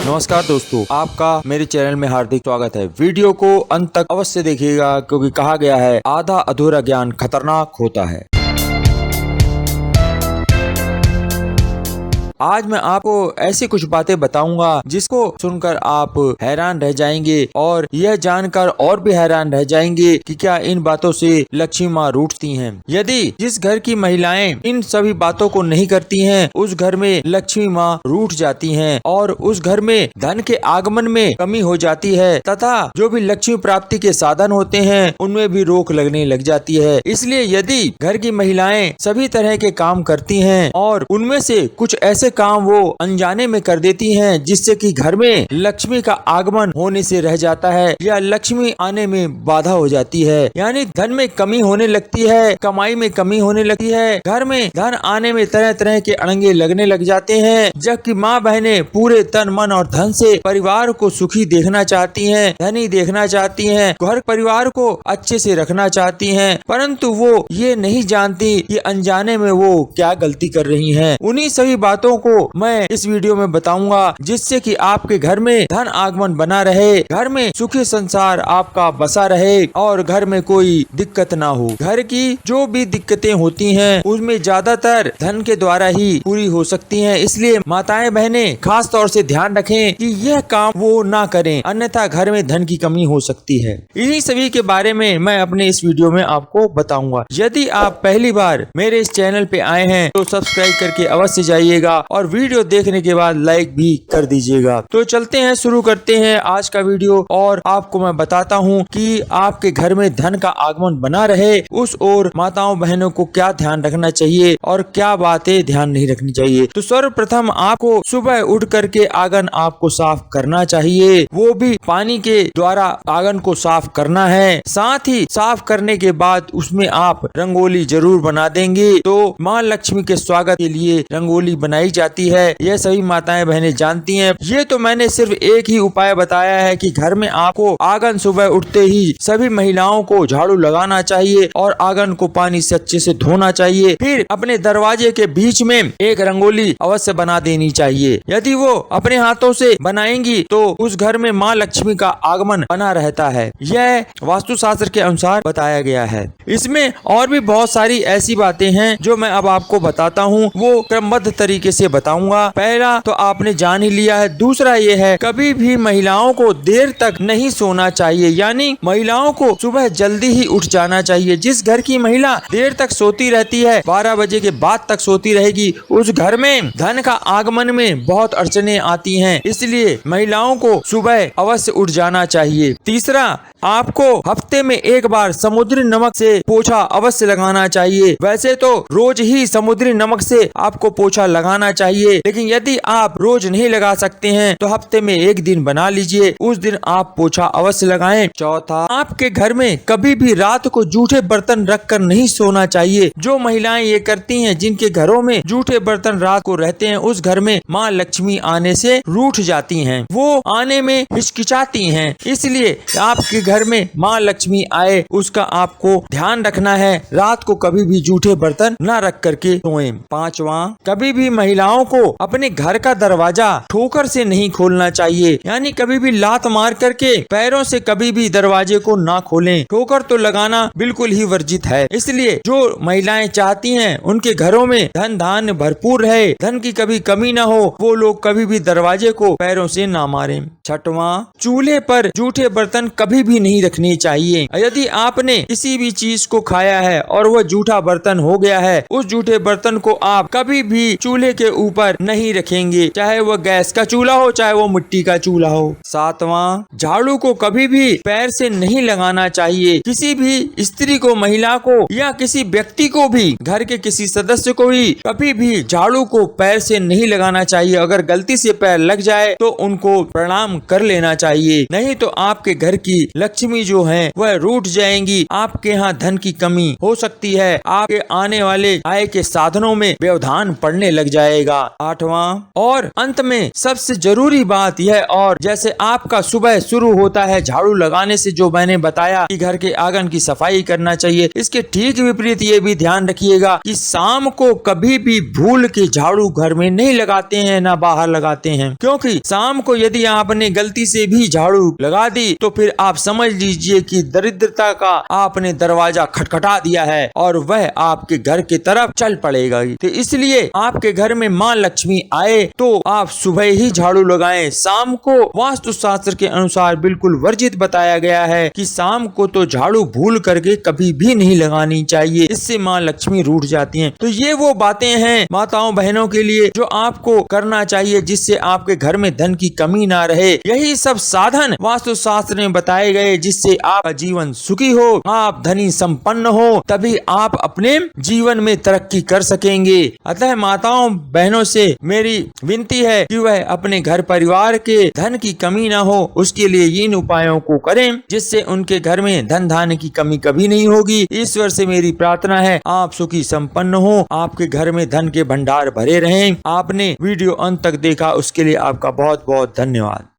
नमस्कार दोस्तों, आपका मेरे चैनल में हार्दिक स्वागत है। वीडियो को अंत तक अवश्य देखिएगा क्योंकि कहा गया है आधा अधूरा ज्ञान खतरनाक होता है। आज मैं आपको ऐसी कुछ बातें बताऊंगा जिसको सुनकर आप हैरान रह जाएंगे और यह जानकर और भी हैरान रह जाएंगे कि क्या इन बातों से लक्ष्मी माँ रूठती हैं। यदि जिस घर की महिलाएं इन सभी बातों को नहीं करती हैं, उस घर में लक्ष्मी माँ रूठ जाती हैं और उस घर में धन के आगमन में कमी हो जाती है तथा जो भी लक्ष्मी प्राप्ति के साधन होते हैं उनमें भी रोक लगने लग जाती है। इसलिए यदि घर की महिलाएं सभी तरह के काम करती हैं और उनमें से कुछ ऐसे काम वो अनजाने में कर देती हैं जिससे कि घर में लक्ष्मी का आगमन होने से रह जाता है या लक्ष्मी आने में बाधा हो जाती है, यानी धन में कमी होने लगती है, कमाई में कमी होने लगती है, घर में धन आने में तरह तरह के अड़ंगे लगने लग जाते हैं। जबकि माँ बहनें पूरे तन मन और धन से परिवार को सुखी देखना चाहती हैं, धनी देखना चाहती हैं, घर परिवार को अच्छे से रखना चाहती हैं, परंतु वो ये नहीं जानती कि अनजाने में वो क्या गलती कर रही हैं। उन्हीं सभी बातों को मैं इस वीडियो में बताऊंगा जिससे कि आपके घर में धन आगमन बना रहे, घर में सुखी संसार आपका बसा रहे और घर में कोई दिक्कत ना हो। घर की जो भी दिक्कतें होती हैं उसमें ज्यादातर धन के द्वारा ही पूरी हो सकती हैं। इसलिए माताएं बहनें खास तौर से ध्यान रखें कि यह काम वो ना करें, अन्यथा घर में धन की कमी हो सकती है। इन्हीं सभी के बारे में मैं अपने इस वीडियो में आपको बताऊंगा। यदि आप पहली बार मेरे इस चैनल पे आए हैं तो सब्सक्राइब करके अवश्य जाइएगा और वीडियो देखने के बाद लाइक भी कर दीजिएगा। तो चलते हैं, शुरू करते हैं आज का वीडियो और आपको मैं बताता हूँ कि आपके घर में धन का आगमन बना रहे उस ओर माताओं बहनों को क्या ध्यान रखना चाहिए और क्या बातें ध्यान नहीं रखनी चाहिए। तो सर्वप्रथम आपको सुबह उठ करके आंगन आपको साफ करना चाहिए, वो भी पानी के द्वारा आंगन को साफ करना है। साथ ही साफ करने के बाद उसमें आप रंगोली जरूर बना देंगे तो माँ लक्ष्मी के स्वागत के लिए रंगोली बनाई जाती है। यह सभी माताएं बहनें जानती हैं। ये तो मैंने सिर्फ एक ही उपाय बताया है कि घर में आपको आंगन सुबह उठते ही सभी महिलाओं को झाड़ू लगाना चाहिए और आंगन को पानी से अच्छे से धोना चाहिए। फिर अपने दरवाजे के बीच में एक रंगोली अवश्य बना देनी चाहिए। यदि वो अपने हाथों से बनाएंगी तो उस घर में माँ लक्ष्मी का आगमन बना रहता है। यह वास्तु शास्त्र के अनुसार बताया गया है। इसमें और भी बहुत सारी ऐसी बातें हैं जो मैं अब आपको बताता हूँ, वो क्रमबद्ध तरीके से बताऊंगा। पहला तो आपने जान ही लिया है। दूसरा ये है, कभी भी महिलाओं को देर तक नहीं सोना चाहिए, यानी महिलाओं को सुबह जल्दी ही उठ जाना चाहिए। जिस घर की महिला देर तक सोती रहती है, 12 बजे के बाद तक सोती रहेगी, उस घर में धन का आगमन में बहुत अड़चने आती हैं। इसलिए महिलाओं को सुबह अवश्य उठ जाना चाहिए। तीसरा, आपको हफ्ते में एक बार समुद्री नमक से पोछा अवश्य लगाना चाहिए। वैसे तो रोज ही समुद्री नमक से आपको पोछा लगाना चाहिए, लेकिन यदि आप रोज नहीं लगा सकते हैं तो हफ्ते में एक दिन बना लीजिए, उस दिन आप पोछा अवश्य लगाएं। चौथा, आपके घर में कभी भी रात को जूठे बर्तन रखकर नहीं सोना चाहिए। जो महिलाएं ये करती हैं, जिनके घरों में जूठे बर्तन रात को रहते हैं, उस घर में माँ लक्ष्मी आने से रूठ जाती हैं, वो आने में हिचकिचाती हैं। इसलिए आपके घर में माँ लक्ष्मी आए उसका आपको ध्यान रखना है। रात को कभी भी जूठे बर्तन न रख करके सोएं। पांचवा, कभी भी महिलाओं को अपने घर का दरवाजा ठोकर से नहीं खोलना चाहिए, यानी कभी भी लात मार करके पैरों से कभी भी दरवाजे को ना खोलें। ठोकर तो लगाना बिल्कुल ही वर्जित है। इसलिए जो महिलाएं चाहती हैं उनके घरों में धन धान्य भरपूर रहे, धन की कभी कमी ना हो, वो लोग कभी भी दरवाजे को पैरों से ना मारें। छठवां, चूल्हे पर जूठे बर्तन कभी भी नहीं रखने चाहिए। यदि आपने किसी भी चीज को खाया है और वह जूठा बर्तन हो गया है, उस जूठे बर्तन को आप कभी भी चूल्हे के ऊपर नहीं रखेंगे, चाहे वह गैस का चूल्हा हो चाहे वो मिट्टी का चूल्हा हो। सातवां, झाड़ू को कभी भी पैर से नहीं लगाना चाहिए। किसी भी स्त्री को, महिला को या किसी व्यक्ति को भी, घर के किसी सदस्य को भी कभी भी झाड़ू को पैर से नहीं लगाना चाहिए। अगर गलती से पैर लग जाए तो उनको प्रणाम कर लेना चाहिए, नहीं तो आपके घर की लक्ष्मी जो है वह रूठ जाएंगी। आपके यहाँ धन की कमी हो सकती है, आपके आने वाले आय के साधनों में व्यवधान पड़ने लग जाएगा। जाएगा। 8वां और अंत में सबसे जरूरी बात यह, और जैसे आपका सुबह शुरू होता है झाड़ू लगाने से, जो मैंने बताया कि घर के आंगन की सफाई करना चाहिए, इसके ठीक विपरीत ये भी ध्यान रखिएगा कि शाम को कभी भी भूल के झाड़ू घर में नहीं लगाते हैं, ना बाहर लगाते हैं, क्योंकि शाम को यदि आपने गलती से भी झाड़ू लगा दी तो फिर आप समझ लीजिए कि दरिद्रता का आपने दरवाजा खटखटा दिया है और वह आपके घर की तरफ चल पड़ेगा। तो इसलिए आपके घर में माँ लक्ष्मी आए तो आप सुबह ही झाड़ू लगाएं। शाम को वास्तु शास्त्र के अनुसार बिल्कुल वर्जित बताया गया है कि शाम को तो झाड़ू भूल करके कभी भी नहीं लगानी चाहिए, इससे माँ लक्ष्मी रूठ जाती हैं। तो ये वो बातें हैं माताओं बहनों के लिए जो आपको करना चाहिए, जिससे आपके घर में धन की कमी ना रहे। यही सब साधन वास्तु शास्त्र में बताए गए जिससे आपका जीवन सुखी हो, आप धनी संपन्न हो, तभी आप अपने जीवन में तरक्की कर सकेंगे। अतः माताओं बहनों से मेरी विनती है कि वह अपने घर परिवार के धन की कमी ना हो, उसके लिए इन उपायों को करें जिससे उनके घर में धन धान्य की कमी कभी नहीं होगी। ईश्वर से मेरी प्रार्थना है आप सुखी संपन्न हो, आपके घर में धन के भंडार भरे रहें। आपने वीडियो अंत तक देखा उसके लिए आपका बहुत बहुत धन्यवाद।